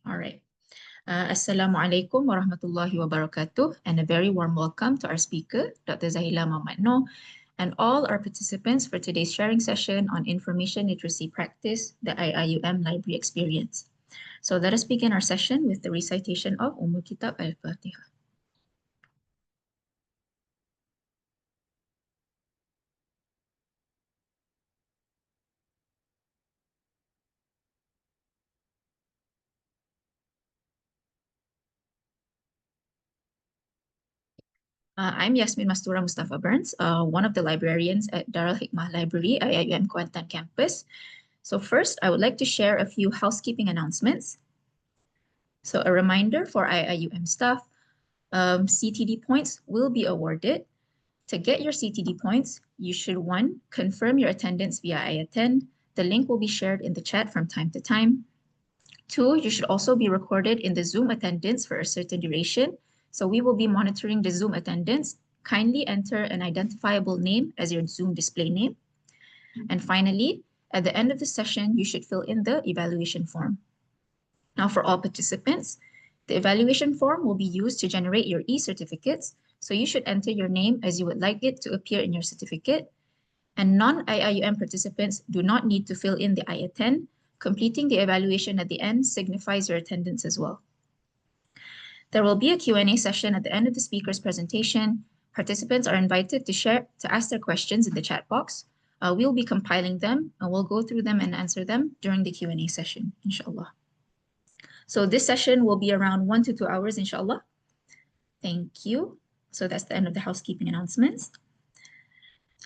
All right. Assalamualaikum warahmatullahi wabarakatuh, and a very warm welcome to our speaker, Dr. Zahila Muhammad Noor, and all our participants for today's sharing session on information literacy practice, the IIUM Library Experience. So let us begin our session with the recitation of Kitab Al-Fatiha. I'm Yasmin Mastura Mustafa Burns, one of the librarians at Darul Hikmah Library, IIUM Kuantan campus. So first, I would like to share a few housekeeping announcements. So a reminder for IIUM staff, CTD points will be awarded. To get your CTD points, you should 1, confirm your attendance via iAttend. The link will be shared in the chat from time to time. 2, you should also be recorded in the Zoom attendance for a certain duration. So we will be monitoring the Zoom attendance. Kindly enter an identifiable name as your Zoom display name. And finally, at the end of the session, you should fill in the evaluation form. Now for all participants, the evaluation form will be used to generate your e-certificates. So you should enter your name as you would like it to appear in your certificate. And non-IIUM participants do not need to fill in the iAttend. Completing the evaluation at the end signifies your attendance as well. There will be a Q&A session at the end of the speaker's presentation. Participants are invited to ask their questions in the chat box. We'll be compiling them and we'll go through them and answer them during the Q&A session, inshallah. So this session will be around 1 to 2 hours, inshallah. Thank you. So that's the end of the housekeeping announcements.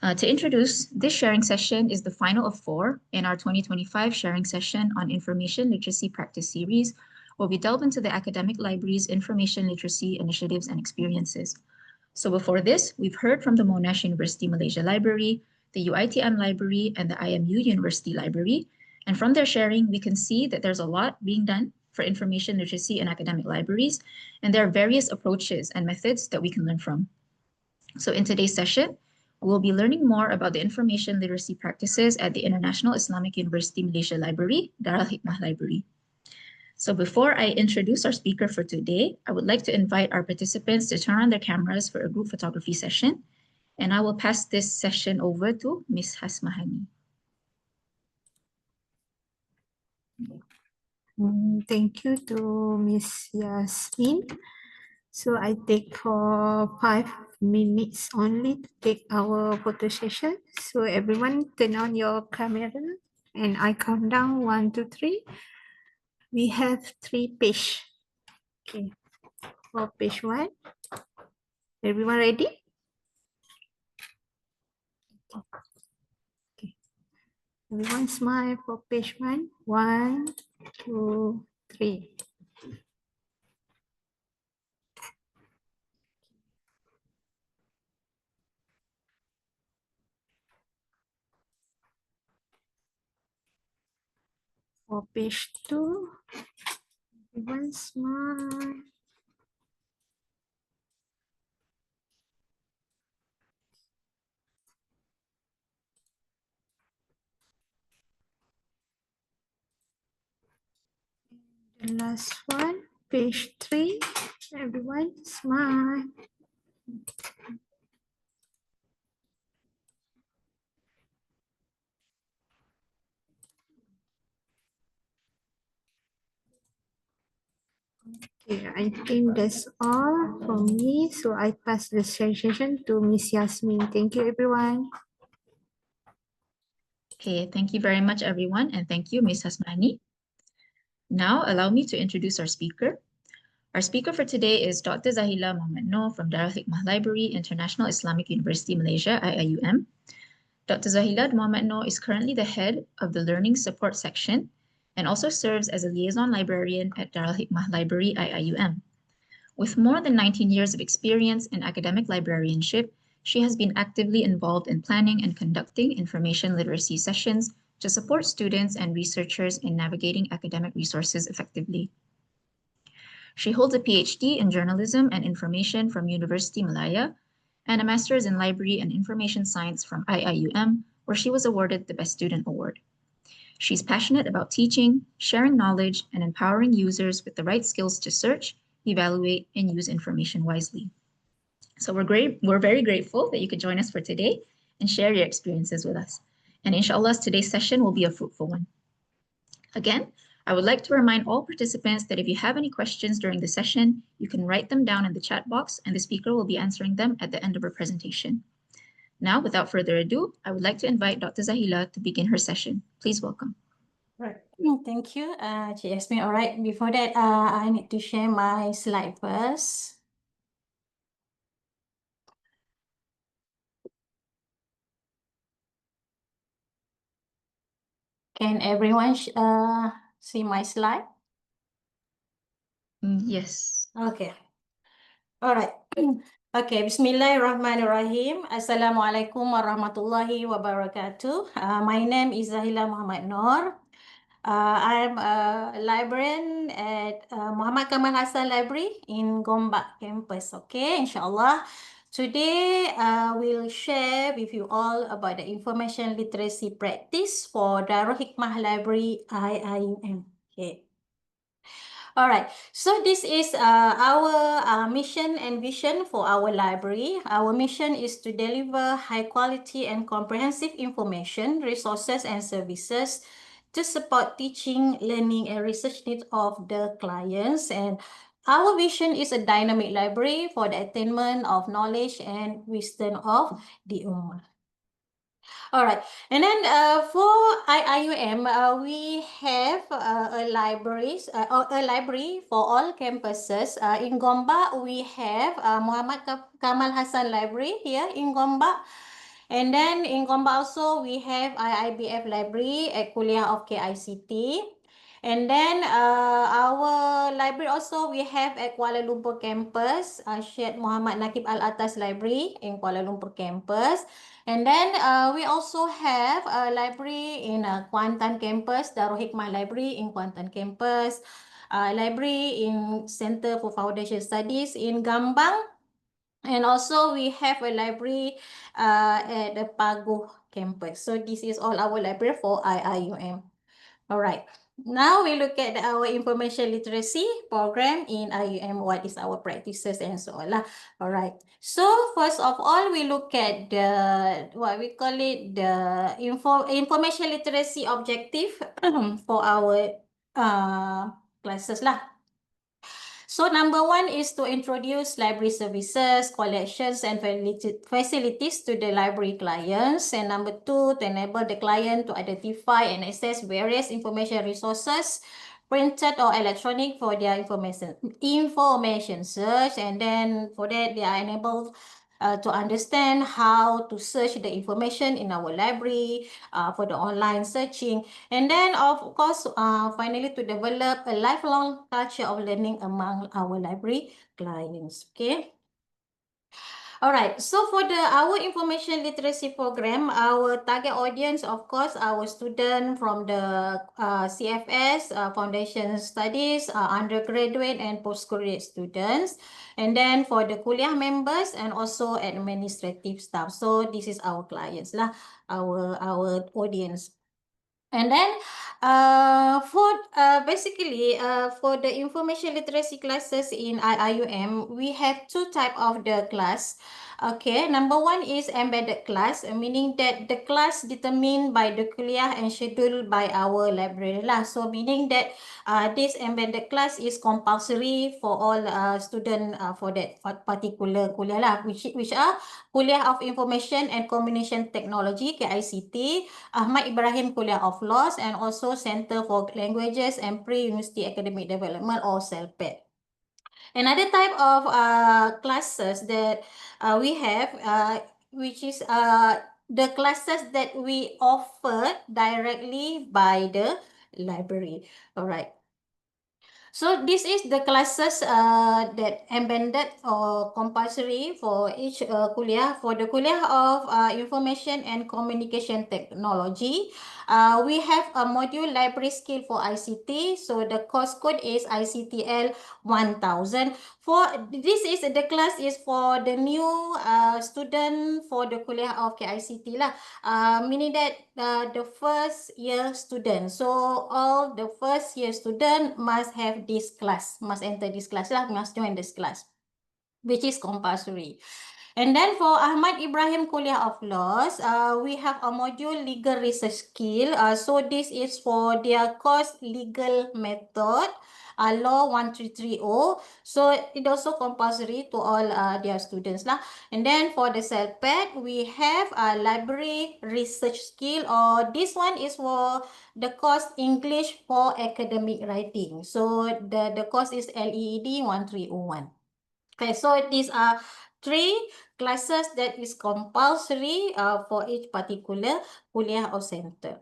To introduce, this sharing session is the final of 4 in our 2025 sharing session on Information Literacy Practice Series, where we delve into the academic library's information literacy initiatives and experiences. So before this, we've heard from the Monash University Malaysia Library, the UiTM Library, and the IMU University Library. And from their sharing, we can see that there's a lot being done for information literacy in academic libraries, and there are various approaches and methods that we can learn from. So in today's session, we'll be learning more about the information literacy practices at the International Islamic University Malaysia Library, Darul Hikmah Library. So before I introduce our speaker for today, I would like to invite our participants to turn on their cameras for a group photography session. And I will pass this session over to Ms. Hasmahani. Thank you to Miss Yasmin. So I take for 5 minutes only to take our photo session. So everyone turn on your camera and I count down 1, 2, 3. We have 3 pages. Okay, for page 1. Everyone ready? Okay. Everyone smile for page 1. 1, 2, 3. For page 2, everyone smile. The last one, page 3, everyone smile. Okay, I think that's all from me. So I pass the session to Miss Yasmin. Thank you, everyone. Okay, thank you very much, everyone, and thank you, Ms. Hasmani. Now, allow me to introduce our speaker. Our speaker for today is Dr. Zahila Muhammad Noor from Darul Hikmah Library, International Islamic University Malaysia, IIUM. Dr. Zahila Muhammad Noor is currently the head of the Learning Support Section and also serves as a liaison librarian at Darul Hikmah Library, IIUM. With more than 19 years of experience in academic librarianship, she has been actively involved in planning and conducting information literacy sessions to support students and researchers in navigating academic resources effectively. She holds a PhD in journalism and information from University Malaya and a master's in library and information science from IIUM, where she was awarded the Best Student Award. She's passionate about teaching, sharing knowledge, and empowering users with the right skills to search, evaluate, and use information wisely. So we're very grateful that you could join us for today and share your experiences with us. And inshallah, today's session will be a fruitful one. Again, I would like to remind all participants that if you have any questions during the session, you can write them down in the chat box and the speaker will be answering them at the end of her presentation. Now, without further ado, I would like to invite Dr. Zahila to begin her session. Please welcome. Right. Thank you, Cik Yasmin. All right. Before that, I need to share my slide first. Can everyone see my slide? Yes. Okay. All right. Okay. Bismillahirrahmanirrahim. Assalamualaikum warahmatullahi wabarakatuh. My name is Zahila Muhammad Noor. I'm a librarian at Muhammad Kamal Hassan Library in Gombak campus. Okay, inshallah. Today, we'll share with you all about the information literacy practice for Darul Hikmah Library IIUM. Okay. All right, so this is our mission and vision for our library. Our mission is to deliver high quality and comprehensive information, resources, and services to support teaching, learning, and research needs of the clients. And our vision is a dynamic library for the attainment of knowledge and wisdom of the ummah. All right, and then for IIUM, we have a library for all campuses. In Gombak, we have Muhammad Kamal Hassan Library here in Gombak. And then in Gombak also, we have IIBF Library at Kuliah of KICT. And then our library also, we have at Kuala Lumpur campus, Syed Muhammad Nakib Al-Atas Library in Kuala Lumpur campus. And then we also have a library in Kuantan campus, Darul Hikmah Library in Kuantan campus, library in Center for Foundation Studies in Gambang. And also we have a library at the Paguh campus. So this is all our library for IIUM. All right. Now we look at our information literacy program in IUM, what is our practices and so on. All right. So first of all, we look at the, what we call it, the information literacy objective for our classes lah. So number one is to introduce library services, collections, and facilities to the library clients. And number two, to enable the client to identify and access various information resources, printed or electronic, for their information search. And then for that, they are enabled to understand how to search the information in our library for the online searching. And then, of course, finally, to develop a lifelong culture of learning among our library clients. Okay. All right, so for our information literacy program, our target audience, of course, our student from the CFS, Foundation Studies, undergraduate and postgraduate students. And then for the kuliah members and also administrative staff. So this is our clients, our audience. And then for basically for the information literacy classes in IIUM, we have two types of the class. Okay, number one is embedded class, meaning that the class determined by the kuliah and scheduled by our library lah. So meaning that this embedded class is compulsory for all student for that particular kuliah lah, which are Kuliah of Information and Communication Technology, KICT, Ahmad Ibrahim Kuliah of Laws, and also Center for Languages and Pre-University Academic Development, or CELPAD. Another type of classes that we have, which is the classes that we offer directly by the library. All right. So this is the classes that embedded or compulsory for each kuliah. For the kuliah of information and communication technology, we have a module library skill for ICT. So the course code is ICTL 1000. For this is the class is for the new student for the kuliah of KICT lah. Meaning that the first year student. So all the first year student must have this class, must enter this class lah, must join this class, which is compulsory. And then for Ahmad Ibrahim Kuliah of Laws, we have a module legal research skill. So this is for their course legal method, law 1330. So it also compulsory to all their students lah. And then for the CELPAD, we have a library research skill, or this one is for the course English for academic writing. So the course is LEED 1301. Okay, so these are three classes that is compulsory for each particular kuliah or center.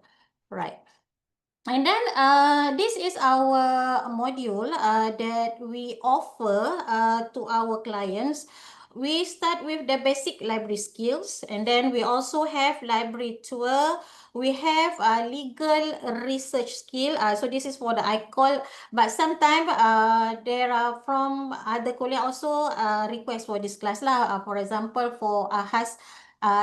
Right. And then this is our module that we offer to our clients. We start with the basic library skills, and then we also have library tour. We have legal research skill. So this is for the ICOL, but sometimes there are from other kuliah also request for this class lah. For example, for HAS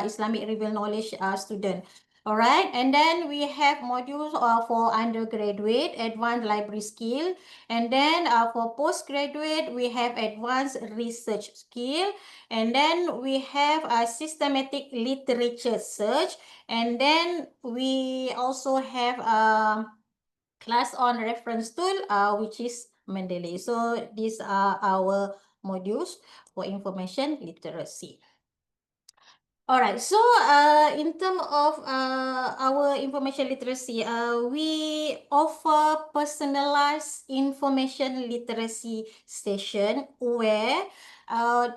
Islamic Reveal Knowledge student. All right, and then we have modules for undergraduate, advanced library skill, and then for postgraduate, we have advanced research skill, and then we have a systematic literature search, and then we also have a class on reference tool, which is Mendeley. So these are our modules for information literacy. All right, so in terms of our information literacy, we offer personalized information literacy session where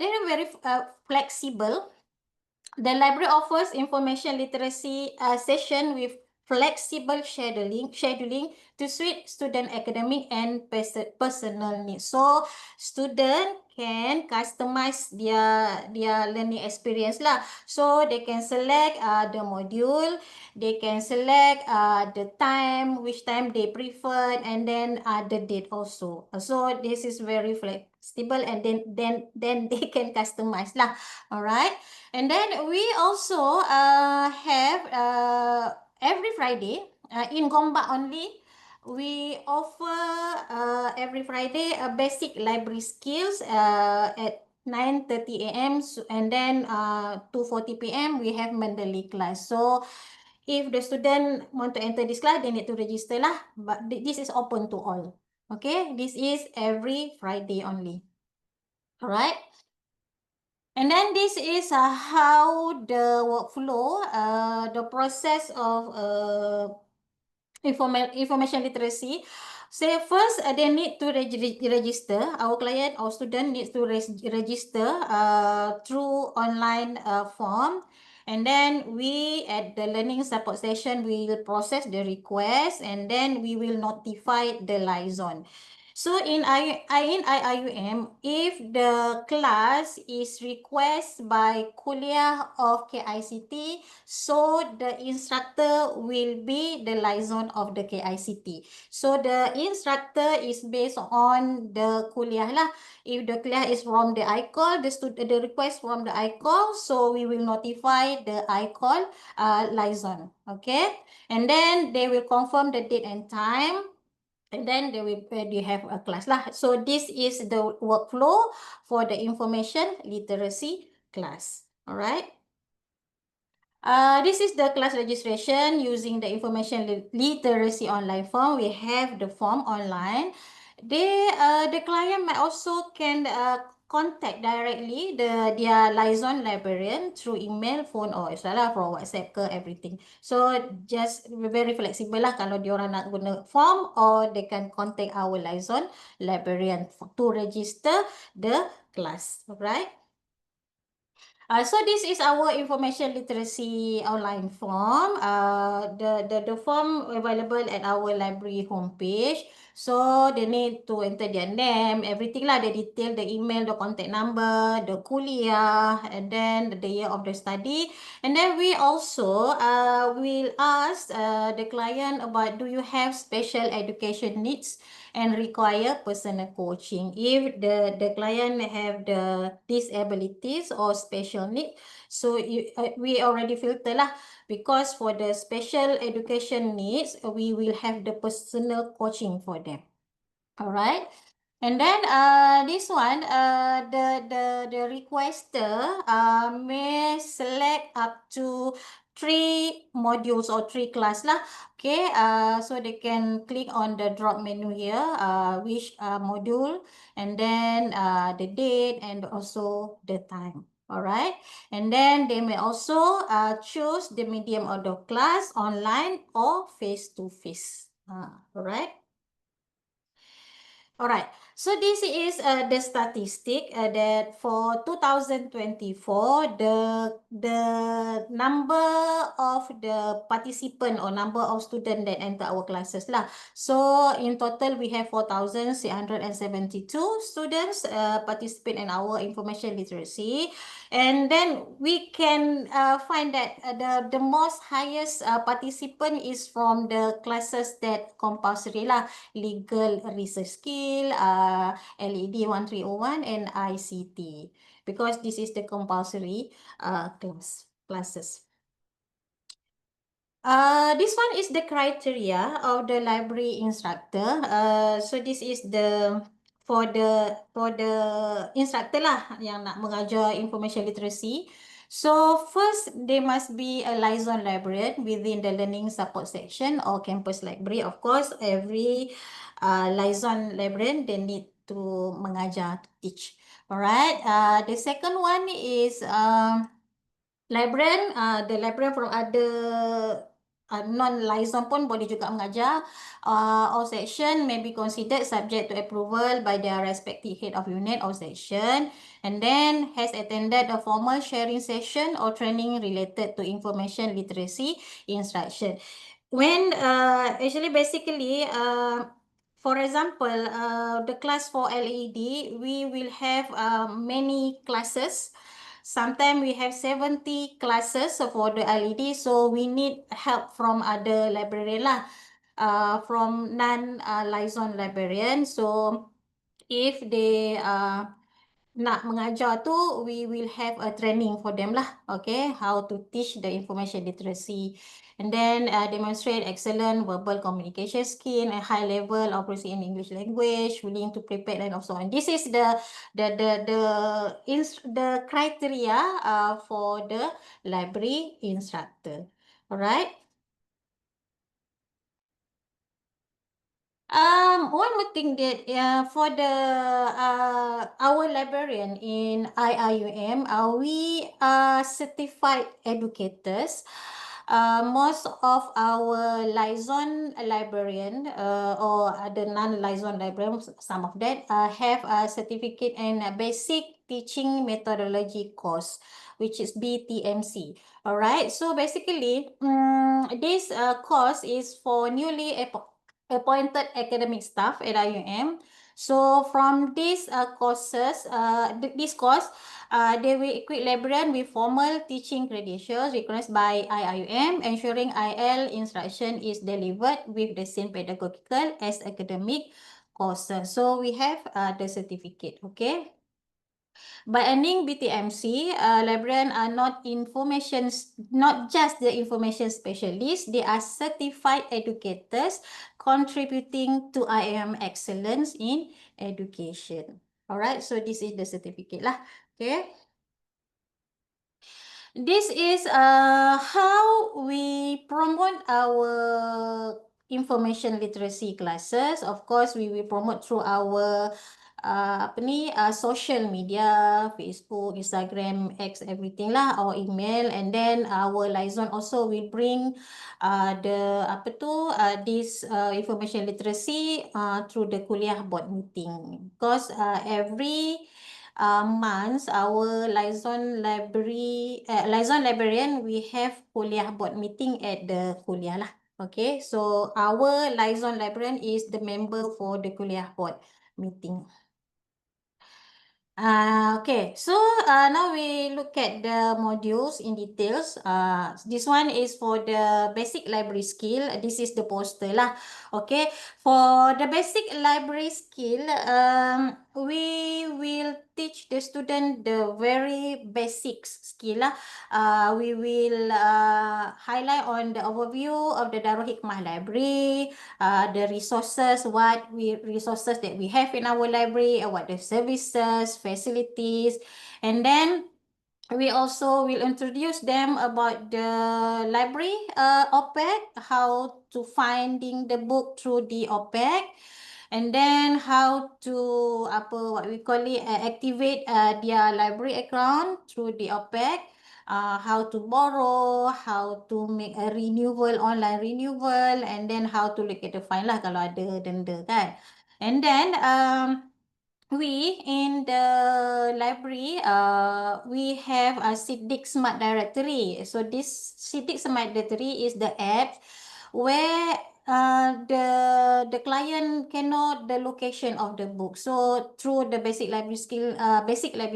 they're very flexible. The library offers information literacy session with flexible scheduling to suit student academic and personal needs. So student can customize their learning experience lah. So they can select the module, they can select the time, which time they prefer, and then the date also. So this is very flexible, and then they can customize lah. All right. And then we also have every Friday in Gombak only, we offer every Friday a basic library skills at 9:30 a.m. And then 2:40 p.m. we have Mendeley class. So if the student want to enter this class, they need to register lah. But this is open to all. Okay, this is every Friday only. All right. And then this is how the workflow, the process of information literacy. So first, they need to register. Our client or student needs to register through online form. And then we, at the learning support session, we will process the request, and then we will notify the liaison. So in IIUM, if the class is requested by kuliah of KICT, so the instructor will be the liaison of the KICT. So the instructor is based on the kuliah lah. If the kuliah is from the ICOL, the request from the ICOL, so we will notify the ICOL liaison. Okay, and then they will confirm the date and time. And then they have a class lah. So this is the workflow for the information literacy class. All right. This is the class registration using the information literacy online form. We have the form online. The client might also can contact directly their liaison librarian through email, phone, or salah for WhatsApp ke everything. So just very flexible lah kalau diorang nak guna form, or they can contact our liaison librarian to register the class. Alright. So this is our information literacy online form. The form available at our library homepage. So they need to enter their name, everything lah, the detail, the email, the contact number, the kuliah, and then the year of the study. And then we also will ask the client about, do you have special education needs and require personal coaching? If the client have the disabilities or special need, so we already filter lah, because for the special education needs, we will have the personal coaching for them. All right. And then this one, the requester may select up to 3 modules or 3 class lah. Okay, so they can click on the drop menu here, which module, and then the date and also the time. All right, and then they may also choose the medium of the class, online or face-to-face. All right. All right, so this is the statistic that for 2024, the number of the participant or number of student that enter our classes lah. So in total, we have 4,672 students participate in our information literacy. And then we can find that the most highest participant is from the classes that compulsory lah, legal research skill, LED 1301, and ICT, because this is the compulsory classes. This one is the criteria of the library instructor. So this is the for the instructor lah yang nak mengajar information literacy. So first, they must be a licensed librarian within the learning support section or campus library. Of course, every licensed librarian, they need to mengajar, to teach. Alright. The second one is librarian. The librarian from other non-licensed pun boleh juga mengajar. All section may be considered subject to approval by their respective head of unit or section, and then has attended a formal sharing session or training related to information literacy instruction. When actually basically for example, the class for LED, we will have many classes. Sometimes we have 70 classes for the LED, so we need help from other librarian lah, from non-licensed librarian. So if they nak mengajar tu, we will have a training for them lah, okay, how to teach the information literacy, and then demonstrate excellent verbal communication skill and high level of proficiency in English language, willing to prepare and so on. This is the criteria for the library instructor. All right. One more thing that for the our librarian in IIUM, we are certified educators. Most of our licensed librarian or the non-licensed librarians, some of that have a certificate in basic teaching methodology course, which is BTMC. All right. So basically, this course is for newly appointed academic staff at IUM. So from these courses, this course, they will equip librarian with formal teaching credentials recognized by IIUM, ensuring IL instruction is delivered with the same pedagogical as academic courses. So we have the certificate, okay? By earning BTMC, librarians are not just the information specialists, they are certified educators contributing to IIM excellence in education. All right, so this is the certificate lah. Okay. This is how we promote our information literacy classes. Of course, we will promote through our social media, Facebook, Instagram, X, everything lah, or email, and then our liaison also will bring this information literacy through the kuliah board meeting, because every months, our liaison librarian, we have kuliah board meeting at the kuliah lah. Okay, so our liaison librarian is the member for the kuliah board meeting. Okay, so now we look at the modules in details. This one is for the basic library skill. This is the poster lah. Okay, for the basic library skill, we will teach the student the very basics skill lah. We will highlight on the overview of the Darul Hikmah Library, the resources, resources that we have in our library, what the services, facilities, and then we also will introduce them about the library OPEC, how to finding the book through the OPEC, and then how to what we call it, activate their library account through the OPEC. How to borrow, how to make a renewal, online renewal, and then how to look at the fine lah kalau ada denda kan. And then we in the library, we have a Siddiq Smart Directory. So this Siddiq Smart Directory is the app where the client can know the location of the book. So through the basic library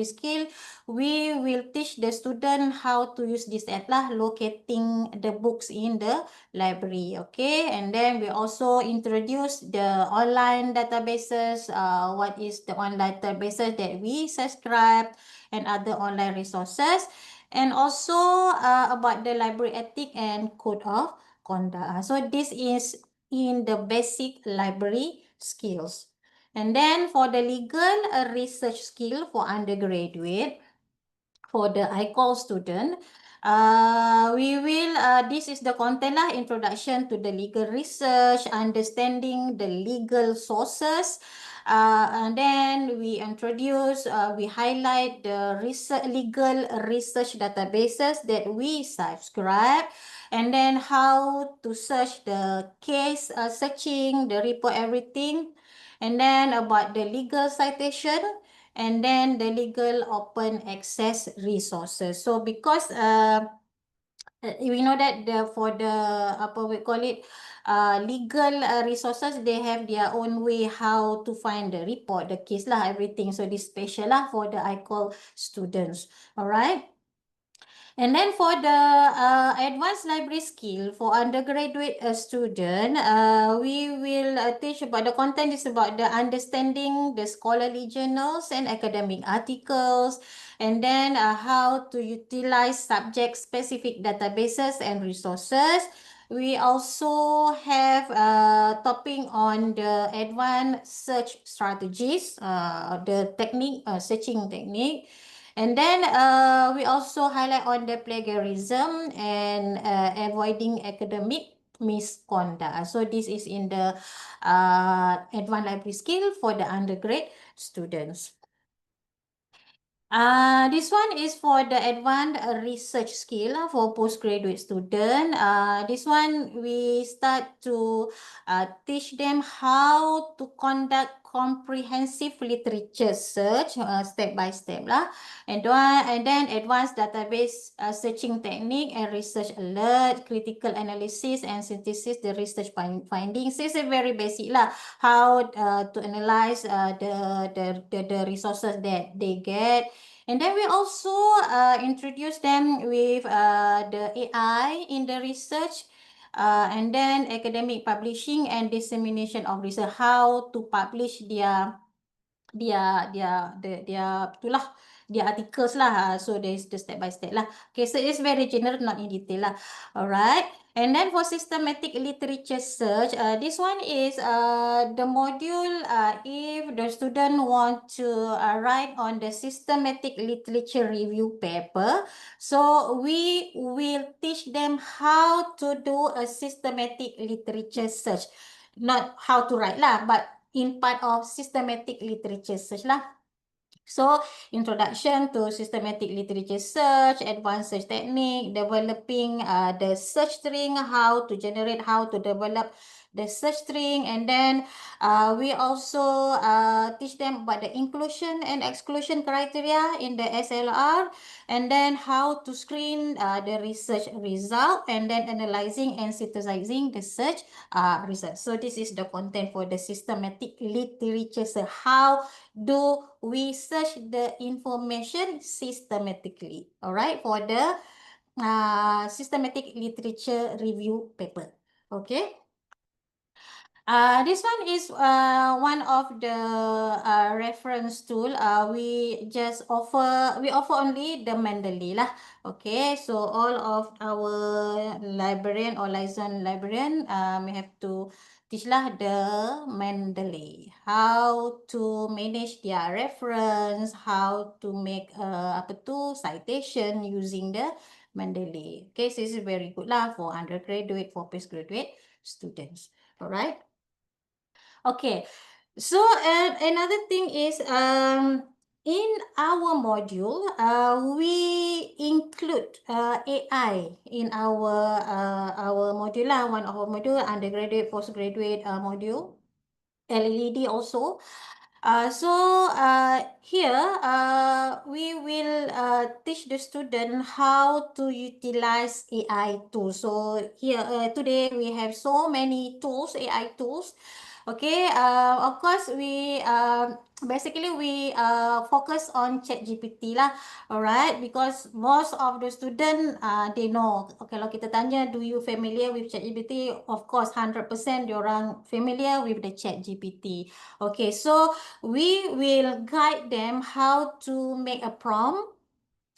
skill, we will teach the student how to use this app lah, locating the books in the library. Okay, and then we also introduce the online databases. What is the online databases that we subscribe, and other online resources, and also about the library ethic and code of conduct. So this is in the basic library skills. And then for the legal research skill for undergraduate, for the ICOL student, this is the content lah, introduction to the legal research, understanding the legal sources, and then we highlight the legal research databases that we subscribe, and then how to search the case, searching the report, everything, and then about the legal citation, and then the legal open access resources. So because we know that for the legal resources, they have their own way how to find the report, the case lah, everything. So this special lah for the ICOL students. All right. And then for the advanced library skill for undergraduate student, we will teach about the content is about the understanding the scholarly journals and academic articles, and then how to utilize subject-specific databases and resources. We also have a topic on the advanced search strategies, the technique, searching technique. And then we also highlight on the plagiarism and avoiding academic misconduct. So this is in the advanced library skill for the undergrad students. This one is for the advanced research skill for postgraduate student. This one we start to teach them how to conduct comprehensive literature search step by step lah, and then advanced database searching technique and research alert, critical analysis and synthesis the research findings. This is very basic lah, how to analyze the resources that they get. And then we also introduce them with the AI in the research, and then academic publishing and dissemination of research, how to publish their itulah their articles lah. So there's the step by step lah. Okay, so it's very general, not in detail lah. All right. And then for systematic literature search, this one is the module if the student want to write on the systematic literature review paper. So we will teach them how to do a systematic literature search. Not how to write lah, but in part of systematic literature search lah. So introduction to systematic literature search, advanced search technique, developing the search string, how to generate, how to develop the search string, and then we also teach them about the inclusion and exclusion criteria in the SLR, and then how to screen the research result, and then analyzing and synthesizing the search result. So this is the content for the systematic literature. So how do we search the information systematically? All right, for the systematic literature review paper. Okay. This one is one of the reference tool. We offer only the Mendeley lah. Okay, so all of our librarian or liaison librarian we have to teach lah the Mendeley, how to manage their reference, how to make apa tu citation using the Mendeley. Okay, so this is very good lah for undergraduate, for postgraduate students. All right. Okay, so another thing is in our module we include AI in our module lah, one of our module, undergraduate, postgraduate module, LLED also. Here we will teach the student how to utilize AI tools. So here today we have so many tools, AI tools. Okay, of course we basically we focus on ChatGPT lah, alright, because most of the student they know. Kalau kita tanya, do you familiar with ChatGPT? Of course, 100% diorang familiar with the ChatGPT. Okay, so we will guide them how to make a prompt,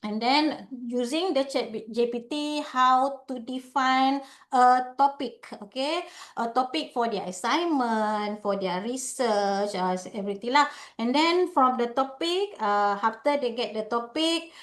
and then using the ChatGPT, how to define a topic, okay? A topic for their assignment, for their research, everything lah. And then from the topic, after they get the topic,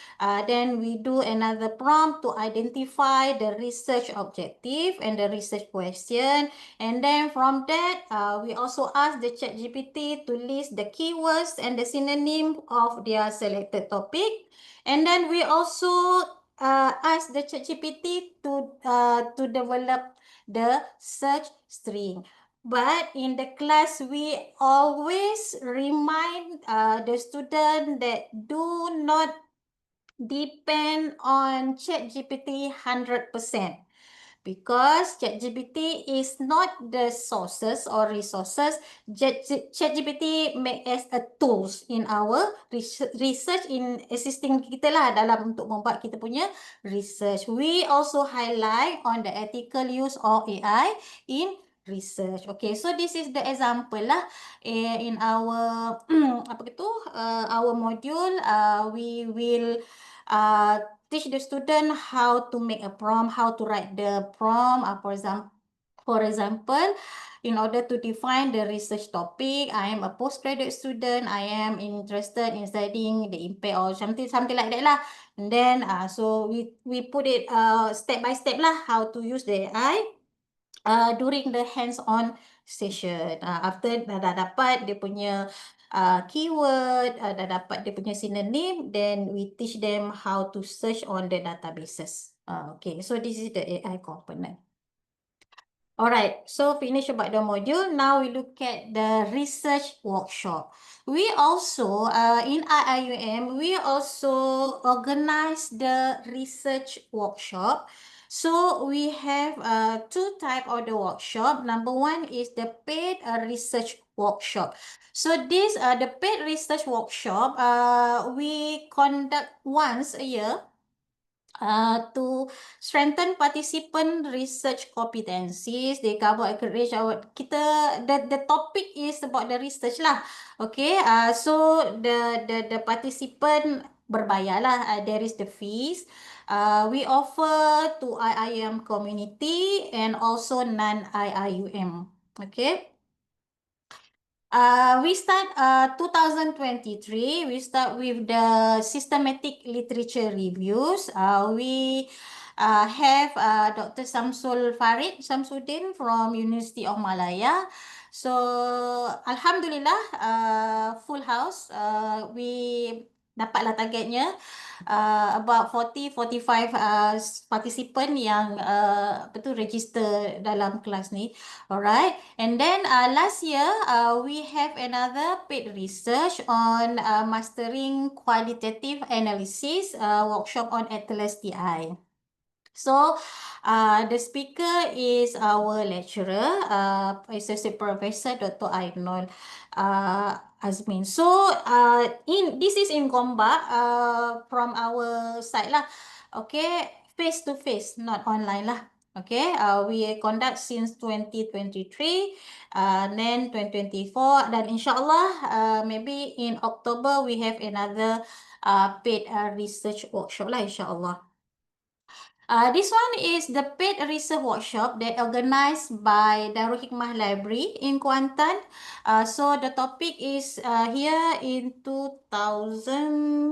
then we do another prompt to identify the research objective and the research question. And then from that, we also ask the ChatGPT to list the keywords and the synonym of their selected topic. And then we also ask the ChatGPT to develop the search string. But in the class, we always remind the student that do not depend on ChatGPT 100%. Because ChatGPT is not the sources or resources. ChatGPT make as a tools in our research, in assisting kita lah dalam untuk membuat kita punya research. We also highlight on the ethical use of AI in research. Okay, so this is the example lah in our apa itu our module. We will teach the student how to make a prompt, how to write the prompt. For example, in order to define the research topic, I am a postgraduate student. I am interested in studying the impact or something like that lah. And then so we put it step by step lah, how to use the AI during the hands-on session. After dah dapat dia punya keyword, dah dapat dia punya synonym, then we teach them how to search on the databases. Okay, so this is the AI component. Alright, so finish about the module. Now we look at the research workshop. We also, in IIUM, we also organize the research workshop. So we have two types of the workshop. Number one is the paid research workshop. So this, the paid research workshop, we conduct once a year. To strengthen participant research competencies. They cover a range of the topic is about the research lah. Okay, so the participant berbayar lah. There is the fees. We offer to IIUM community and also non-IIUM. Okay. We start 2023. We start with the systematic literature reviews. We have Dr. Samsuddin from University of Malaya. So Alhamdulillah, full house. We dapatlah targetnya. About 40-45 participant yang register dalam kelas ni. Alright, and then last year we have another paid research on mastering qualitative analysis workshop on Atlas TI. So, the speaker is our lecturer, Associate Professor Dr. Ainul Azmin. So, this is in Gombak from our side lah. Okay, face to face, not online lah. Okay, we conduct since 2023, then 2024, dan insyaAllah maybe in October we have another paid research workshop lah insyaAllah. This one is the paid research workshop that organized by Darul Hikmah Library in Kuantan. So the topic is here in 2023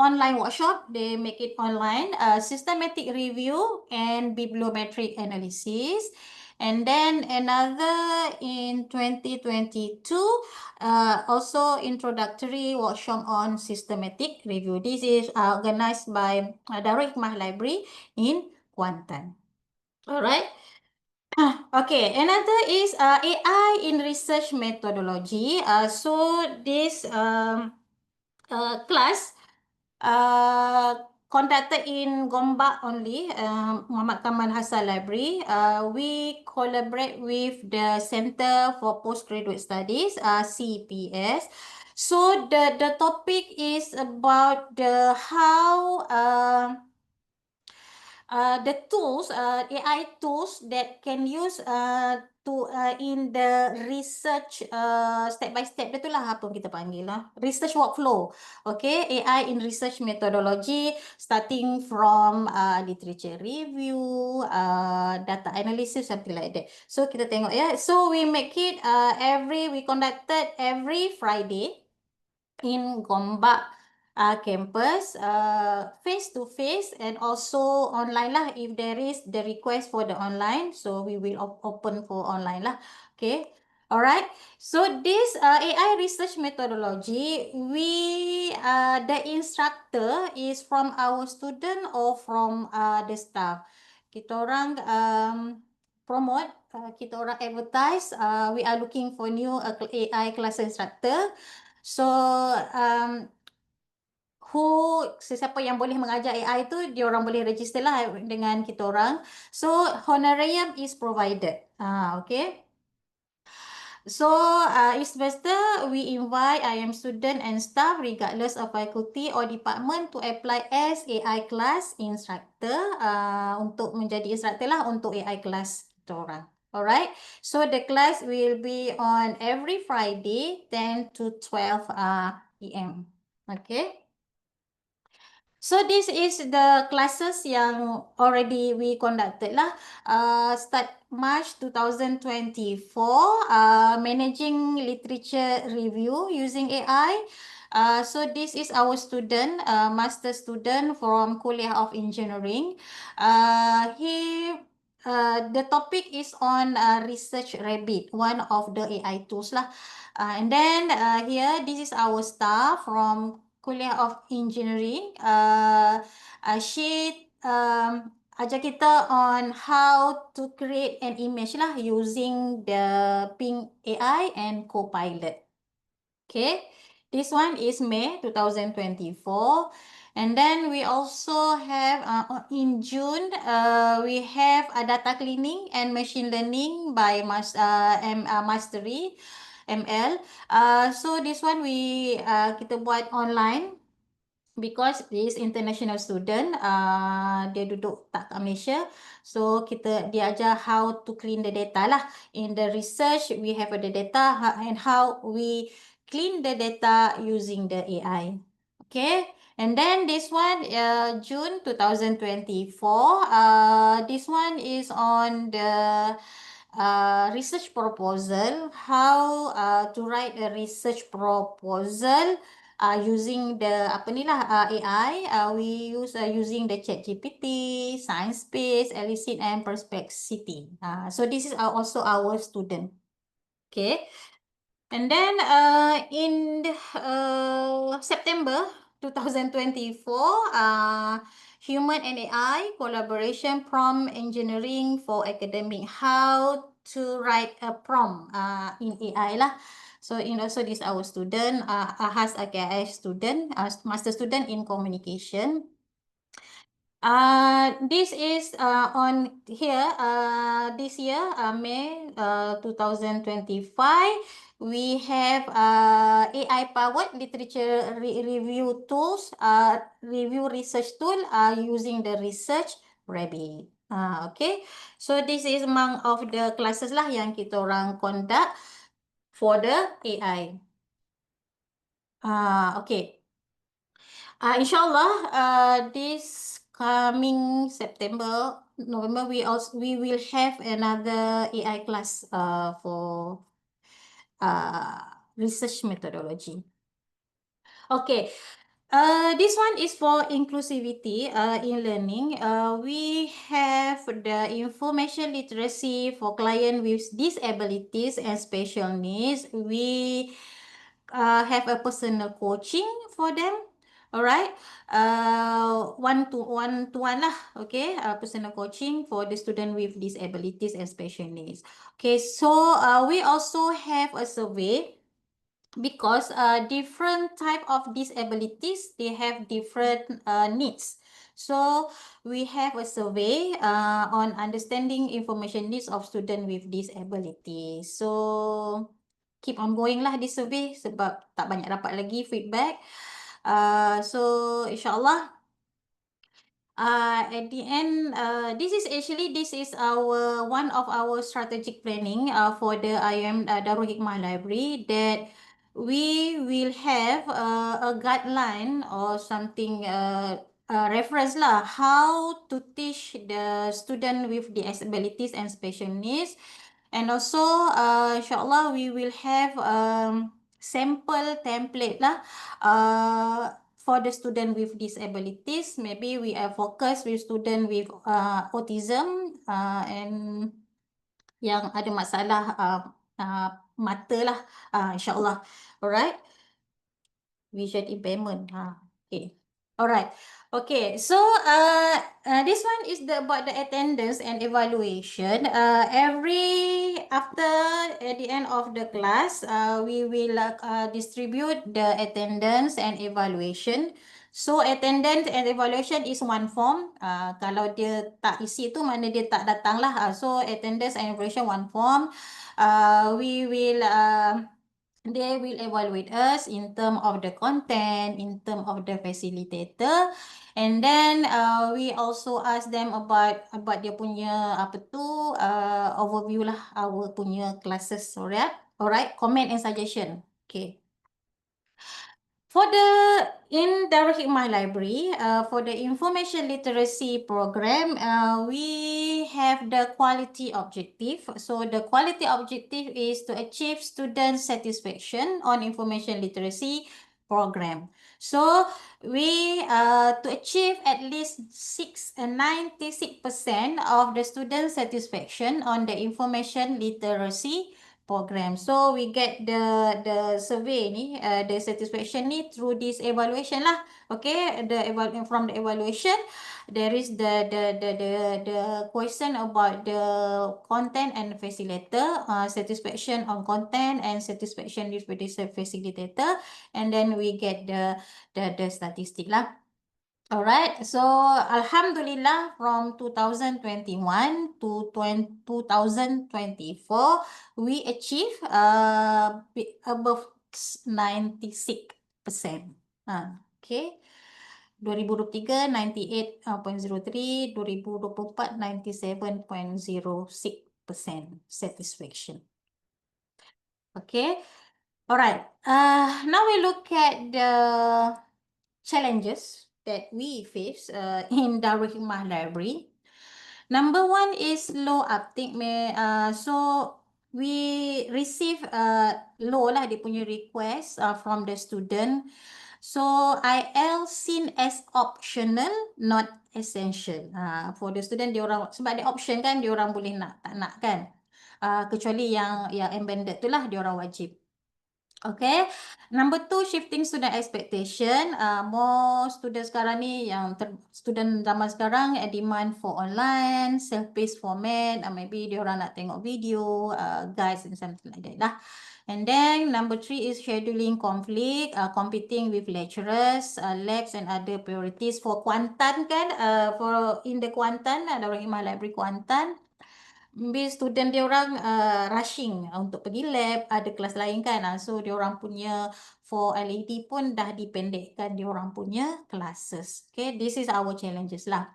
online workshop. They make it online. Systematic review and bibliometric analysis. And then another in 2022, also introductory workshop on systematic review. This is organized by Darul Hikmah Library in Kuantan. Alright. Okay, another is AI in research methodology. So this class conducted in Gombak only, Muhammad Kamal Hassan Library. We collaborate with the Center for Postgraduate Studies, CPS. So the topic is about the how the tools, AI tools that can use to in the research step by step, itulah apa kita panggil lah, research workflow. Okay, AI in research methodology, starting from literature review, data analysis, something like that. So kita tengok ya. So we make it we conducted every Friday in Gombak campus, face to face and also online lah. If there is the request for the online, so we will open for online lah. Okay, alright. So this AI research methodology, the instructor is from our student or from the staff. Kita orang promote, kita orang advertise. We are looking for new AI class instructor. So sesiapa yang boleh mengajar AI tu, dia orang boleh register lah dengan kita orang. So honorarium is provided. Okay. So each semester we invite IIM student and staff regardless of faculty or department to apply as AI class instructor, untuk menjadi instructor lah untuk AI class kita orang. Alright. So the class will be on every Friday 10 to 12 PM. Okay. So this is the classes yang already we conducted lah. Start March 2024, managing literature review using AI. So this is our student, master student from Kuliah of Engineering. The topic is on Research Rabbit, one of the AI tools lah. And then here, this is our staff from Kuliah of Engineering. She ajar kita on how to create an image lah using the Ping AI and Copilot. Okay, this one is May 2024. And then we also have in June, we have a data cleaning and machine learning by Mastery ML. So this one kita buat online because this international student, dia duduk tak kat Malaysia. So dia ajar how to clean the data lah. In the research, we have the data and how we clean the data using the AI. Okay. And then this one, June 2024, this one is on the research proposal, how to write a research proposal using the AI. We use using the ChatGPT, ScienceBase, Elicit, and Perplexity. So this is also our student. Okay. And then in September 2024, Human and AI Collaboration Prompt Engineering for Academic, how to write a prompt in AI lah. So also this our student, Ahas AKIS student, master student in communication. This is on here, this year, May 2025, we have AI-powered literature review tools, review research tool using the Research Rabbit. Okay, so this is among of the classes lah yang kita orang conduct for the AI. Okay. Inshallah, this coming September, November, we will have another AI class for research methodology. Okay. This one is for inclusivity in learning. We have the information literacy for clients with disabilities and special needs. We have a personal coaching for them. Alright, one to one lah, okay, personal coaching for the student with disabilities and special needs. Okay, so we also have a survey because different type of disabilities, they have different needs. So we have a survey on understanding information needs of student with disabilities. So keep on going lah this survey sebab tak banyak dapat lagi feedback. So insyaAllah at the end, this is our one of our strategic planning for the IIUM Darul Hikmah Library, that we will have a guideline or something, reference lah, how to teach the student with disabilities and special needs. And also, insyaAllah, we will have sample template lah for the student with disabilities. Maybe we are focused with student with autism and yang ada masalah mata lah, insyaAllah. Alright. Vision impairment. Okay. Alright. Okay. So this one is about the attendance and evaluation. After at the end of the class, we will distribute the attendance and evaluation. So attendance and evaluation is one form. Kalau dia tak isi tu, mana dia tak datang lah. So attendance and evaluation one form. They will evaluate us in term of the content, in term of the facilitator, and then we also ask them about dia punya apa tu overview lah our punya classes. Alright, comment and suggestion. Okay. For in Darul Hikmah Library, for the information literacy program, we have the quality objective. So the quality objective is to achieve student satisfaction on information literacy program. So we to achieve at least 96% of the student satisfaction on the information literacy program. So we get the survey ni, the satisfaction ni through this evaluation lah. Okay, from the evaluation, there is the question about the content and facilitator, satisfaction on content and satisfaction with the facilitator, and then we get the statistic lah. Alright, so Alhamdulillah, from 2021 to 2024, we achieve above 96%. Okay, 2023 98.03, 2024 97.06% satisfaction. Okay, alright. Now we look at the challenges that we face in Darul Hikmah Library. Number one is low uptake. So we receive low lah dia punya request from the student. So IELTS seen as optional, not essential. For the student, dia orang sebab dia option kan, dia orang boleh nak tak nak kan. Kecuali yang embedded tu lah dia orang wajib. Okay, number 2, shifting student expectation. More students sekarang ni student zaman sekarang demand for online, self-paced format. Maybe diorang nak tengok video, guides and something like that lah. And then number 3 is scheduling conflict, competing with lecturers, labs and other priorities. For Kuantan kan, for in the Kuantan, Darul Hikmah Library Kuantan, maybe student dia orang rushing untuk pergi lab, ada kelas lain kan. So dia orang punya for LED pun dah dipendekkan dia orang punya classes. Okay, this is our challenges lah.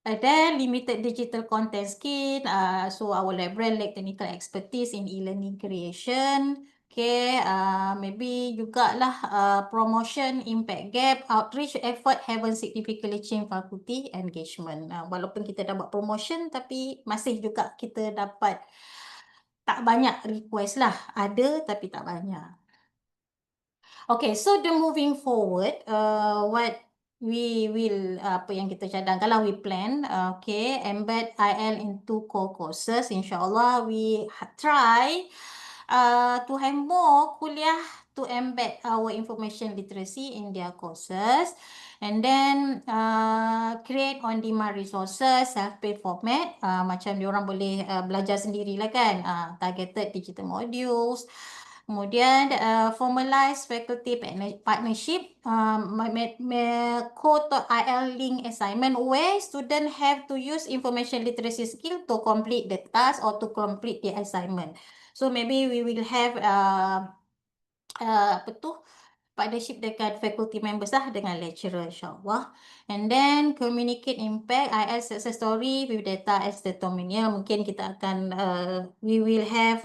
And then limited digital content skill. So our librarian lack technical expertise in e-learning creation. Okay, maybe jugalah promotion impact gap, outreach effort haven't significantly changed faculty engagement. Walaupun kita dah buat promotion tapi masih juga kita dapat tak banyak request lah. Ada tapi tak banyak. Okay, so the moving forward, what we will, apa yang kita cadangkan lah, we plan, okay, embed IL into core courses. InsyaAllah, we try to have more kuliah to embed our information literacy in their courses. And then create on-demand resources, self-paced format. Macam diorang boleh belajar sendirilah kan, targeted digital modules. Kemudian formalize faculty partnership, co-taught IL link assignment where student have to use information literacy skill to complete the task or to complete the assignment. So maybe we will have partnership dengan faculty members lah, dengan lecturer insyaAllah. And then communicate impact IL success story with data as testimonial. Mungkin kita akan we will have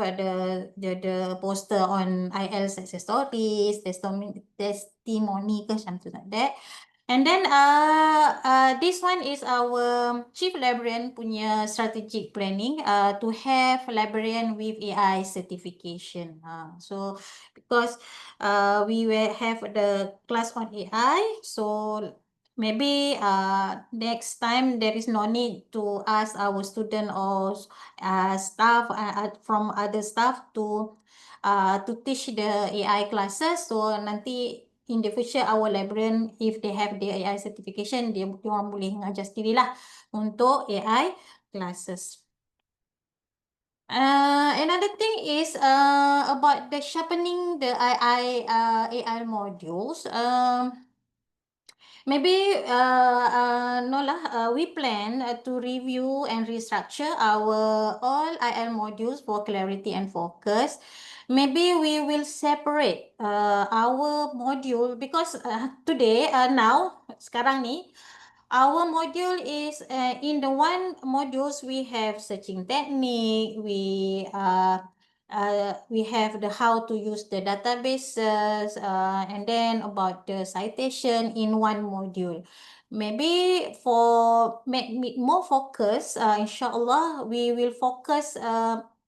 the poster on IL success stories, testimony ke something like that. And then this one is our chief librarian punya strategic planning to have librarian with AI certification. So because we will have the class on AI, so maybe next time there is no need to ask our student or staff from other staff to teach the AI classes. So nanti in the future our librarian, if they have the AI certification, dia orang boleh mengajar sendirilah untuk AI classes. Another thing is about the sharpening the AI modules. Maybe we plan to review and restructure our all IL modules for clarity and focus. Maybe we will separate our module because today now sekarang ni our module is in the one modules we have searching technique, we have the how to use the databases and then about the citation in one module. Maybe for make more focus, insyaAllah we will focus,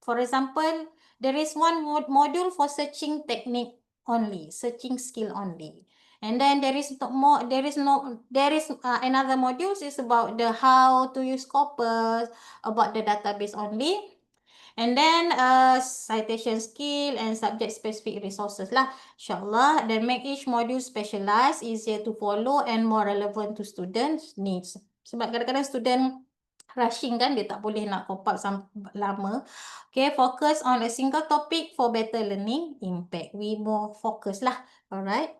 for example, there is one module for searching technique only, searching skill only. And then there is another modules is about the how to use corpus, about the database only. And then citation skill and subject specific resources lah, insyaAllah. Then make each module specialized, easier to follow and more relevant to students' needs. Sebab kadang-kadang student rushing kan, dia tak boleh nak cope up lama. Okay, focus on a single topic for better learning impact. We more focus lah, alright.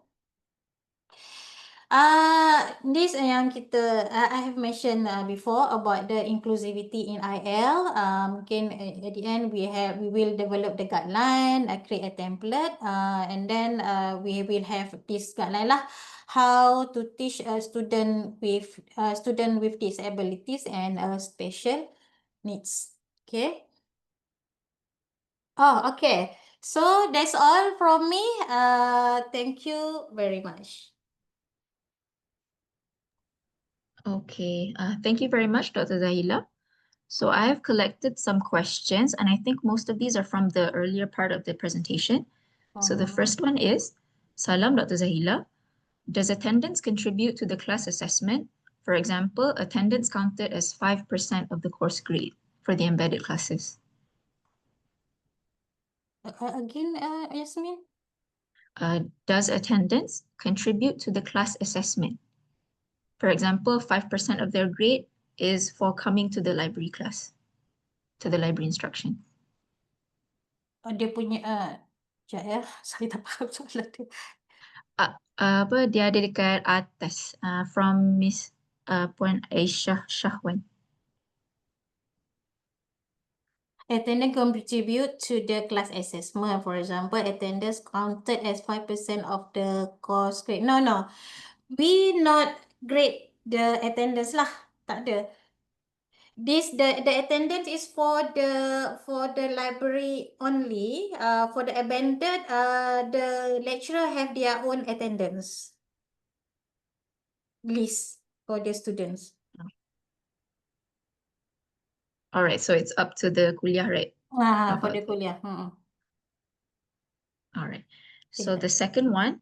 This yang kita I have mentioned before about the inclusivity in IL. Mungkin at the end we will develop the guideline, create a template, and then we will have this guideline lah, how to teach a student with disabilities and special needs. Okay. Oh, okay. So that's all from me. Thank you very much. Okay, thank you very much, Dr. Zahila. So I have collected some questions, and I think most of these are from the earlier part of the presentation. So the first one is, Salam, Dr. Zahila. Does attendance contribute to the class assessment? For example, attendance counted as 5% of the course grade for the embedded classes. Again, Yasmin? Does attendance contribute to the class assessment? For example, 5% of their grade is for coming to the library class, to the library instruction. Dia punya, sekejap ya, saya tak faham soalan dia. Apa dia ada dekat atas, from Miss Puan Aisyah Shahwan. Attendance contribute to the class assessment. For example, attendance counted as 5% of the course grade. No. We not grade the attendance lah. Tak ada. The attendance is for the library only. For the abandoned, the lecturer have their own attendance list for the students. All right, so it's up to the kuliah, right? For the kuliah. All right. So the second one,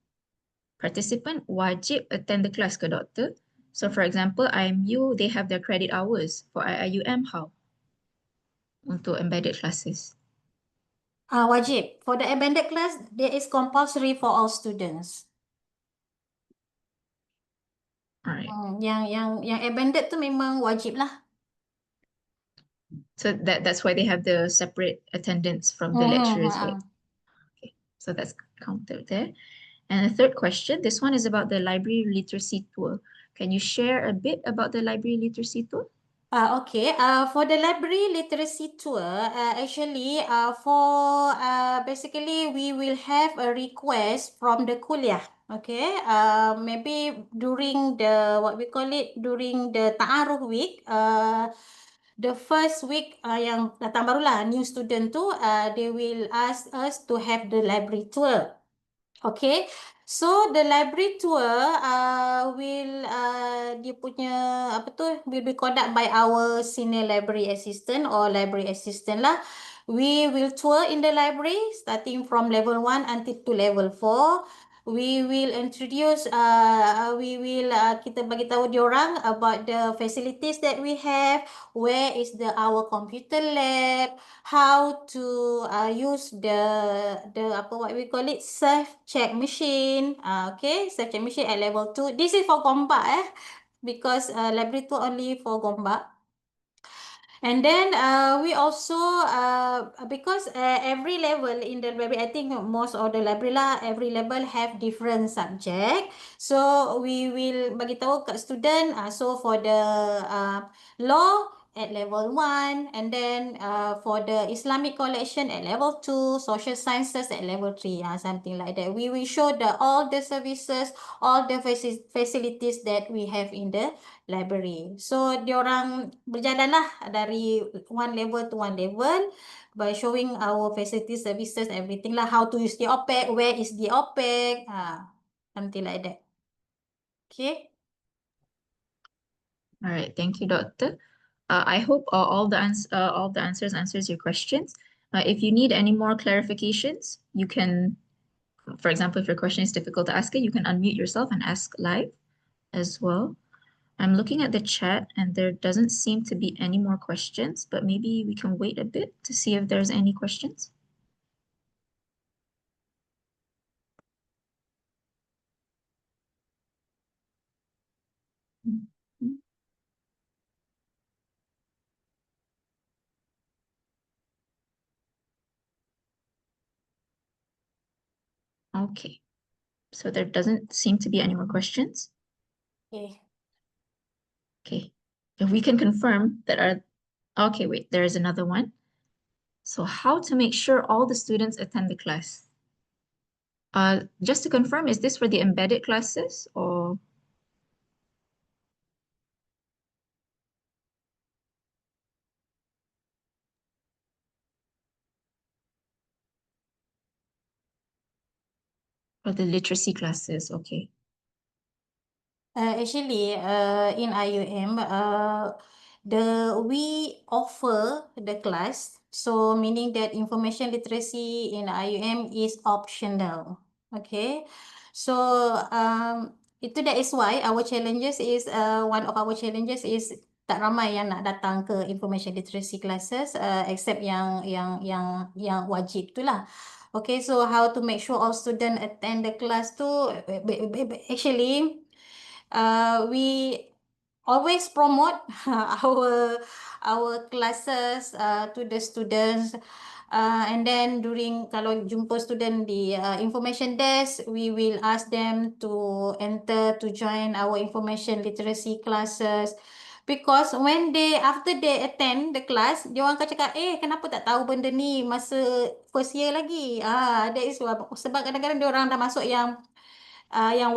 participant wajib attend the class ke doktor? So for example, IMU, they have their credit hours. For IIUM, how? Untuk embedded classes. Wajib. For the embedded class, there is compulsory for all students. All right. Yang embedded tu memang wajib lah. So that's why they have the separate attendance from the lecturers, right? Okay, so that's counted there. And the third question, this one is about the library literacy tour. Can you share a bit about the library literacy tour? Okay. For the library literacy tour, actually, basically we will have a request from the kuliah. Okay. Maybe during during the ta'aruf week, the first week yang datang barulah new student tu, they will ask us to have the library tour. Okay, so the library tour will be conducted by our senior library assistant or library assistant lah. We will tour in the library starting from level 1 until to level 4. We will introduce, kita bagi tahu diorang about the facilities that we have, where is our computer lab, how to use self-check machine. Okay, self-check machine at level 2. This is for Gombak because library 2 only for Gombak. And then we also, because every level in the library, I think most of the library lah, every level have different subject. So we will bagi tahu kat student, so for the law at level 1, and then for the Islamic collection at level 2, social sciences at level 3, something like that. We will show all the services, all the facilities that we have in the library. So diorang berjalanlah dari one level to one level by showing our facilities, services, everything lah. How to use the OPEC, where is the OPEC, something like that. Okay. All right, thank you, Doctor. I hope all the answers answers your questions. If you need any more clarifications, you can, for example, if your question is difficult to ask it, you can unmute yourself and ask live as well. I'm looking at the chat and there doesn't seem to be any more questions, but maybe we can wait a bit to see if there's any questions. Okay, so there doesn't seem to be any more questions. Okay. Okay, if we can confirm that okay, wait, there is another one. So how to make sure all the students attend the class? Just to confirm, is this for the embedded classes or? For the literacy classes, okay. Actually, in IUM, we offer the class, so meaning that information literacy in IUM is optional. Okay, so that is why our challenges is one of our challenges is tak ramai yang nak datang ke information literacy classes, except yang wajib tu lah. Okay, so how to make sure all student attend the class tu? Actually, we always promote our classes to the students. And then kalau jumpa student di information desk, we will ask them to enter to join our information literacy classes. Because after they attend the class, dia orang akan cakap, kenapa tak tahu benda ni masa first year lagi? That is sebab kadang-kadang dia orang dah masuk yang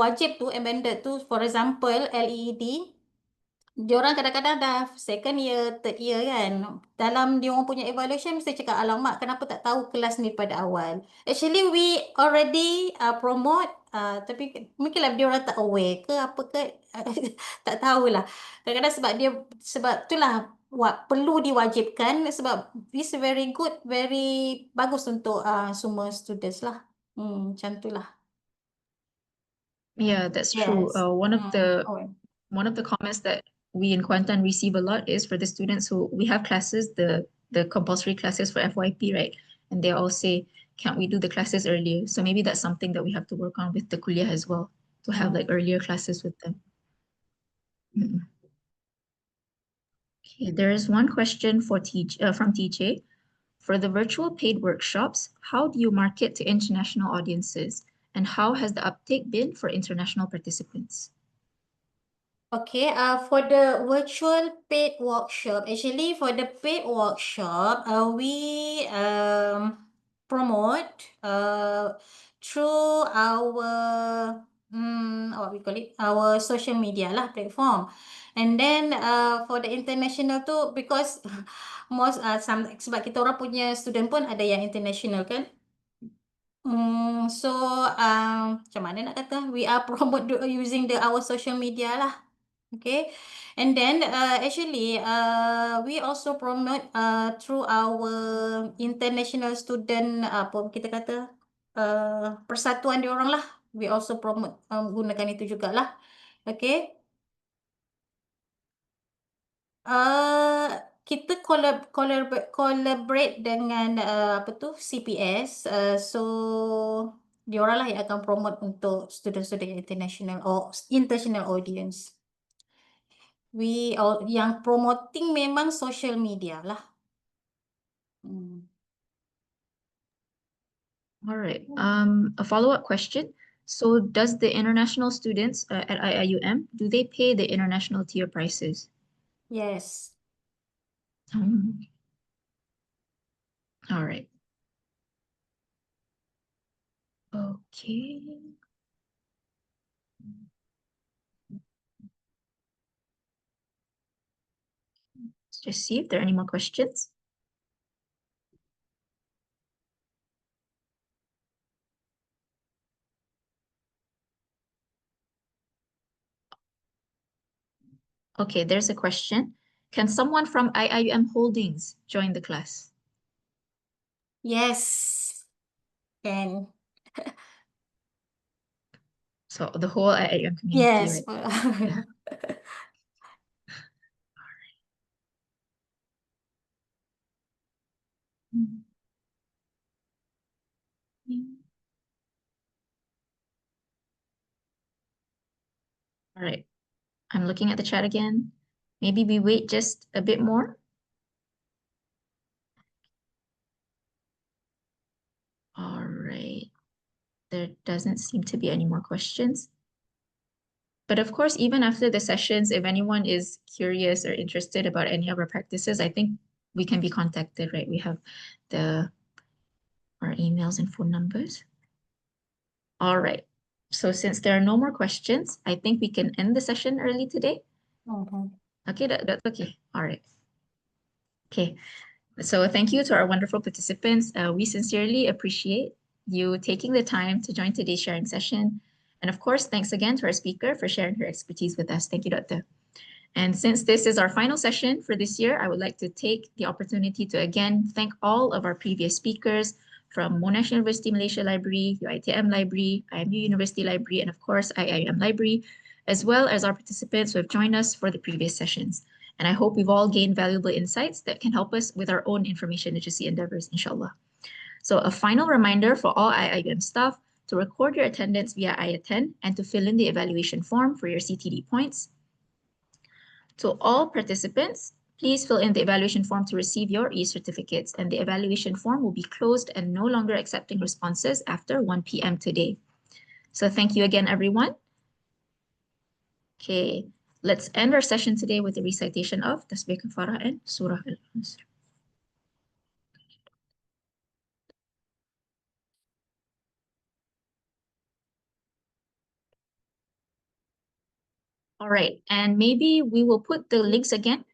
wajib tu, amended tu, for example, LED. Diorang kadang-kadang dah second year, third year kan. Dalam diorang punya evaluation mesti cakap, alamak, kenapa tak tahu kelas ni pada awal. Actually, we already promote, tapi mungkinlah diorang tak aware ke apa ke, tak tahulah. Kadang-kadang sebab itulah perlu diwajibkan, sebab it's very good, very bagus untuk semua students lah. Macam tu lah. Yeah, that's true. Yes. One of the comments that we in Kuantan receive a lot is for the students who we have classes, the compulsory classes for FYP, right? And they all say, can't we do the classes earlier? So maybe that's something that we have to work on with the kuliah as well, to have like earlier classes with them. Okay, there is one question from TJ. For the virtual paid workshops, how do you market to international audiences? And how has the uptake been for international participants? Okay, for the virtual paid workshop, actually for the paid workshop, we promote through our what we call it, our social media lah platform. And then for the international tu, because most sebab kita orang punya student pun ada yang international kan. So macam mana nak kata, we are promote using our social media lah. Okay, and then actually we also promote through our international student, apa kita kata, persatuan diorang lah. We also promote gunakan itu jugalah. Okay. Kita collaborate dengan apa tu, CPS, so diorang lah yang akan promote untuk student-student international or international audience. Yang promoting memang social media lah. All right. A follow-up question. So does the international students at IIUM, do they pay the international tier prices? Yes. All right. Okay. Let's just see if there are any more questions. Okay, there's a question. Can someone from IIUM Holdings join the class? Yes. Can. So the whole IIUM community, Yes. right? Yeah. All right. I'm looking at the chat again. Maybe we wait just a bit more. All right. There doesn't seem to be any more questions. But of course, even after the sessions, if anyone is curious or interested about any of our practices, I think we can be contacted, right? We have our emails and phone numbers. All right. So since there are no more questions, I think we can end the session early today. Okay, that's okay. All right. Okay. So thank you to our wonderful participants. We sincerely appreciate you taking the time to join today's sharing session. And of course, thanks again to our speaker for sharing her expertise with us. Thank you, Dr. And since this is our final session for this year, I would like to take the opportunity to again thank all of our previous speakers from Monash University Malaysia Library, IIUM Library, IIMU University Library, and of course, IIUM Library, as well as our participants who have joined us for the previous sessions. And I hope we've all gained valuable insights that can help us with our own information literacy endeavors, inshallah. So a final reminder for all IIUM staff to record your attendance via iAttend and to fill in the evaluation form for your CTD points. To all participants, please fill in the evaluation form to receive your e-certificates, and the evaluation form will be closed and no longer accepting responses after 1 p.m. today. So thank you again, everyone. Okay, let's end our session today with the recitation of Tasbih Kafara and Surah Al-Asr. All right, and maybe we will put the links again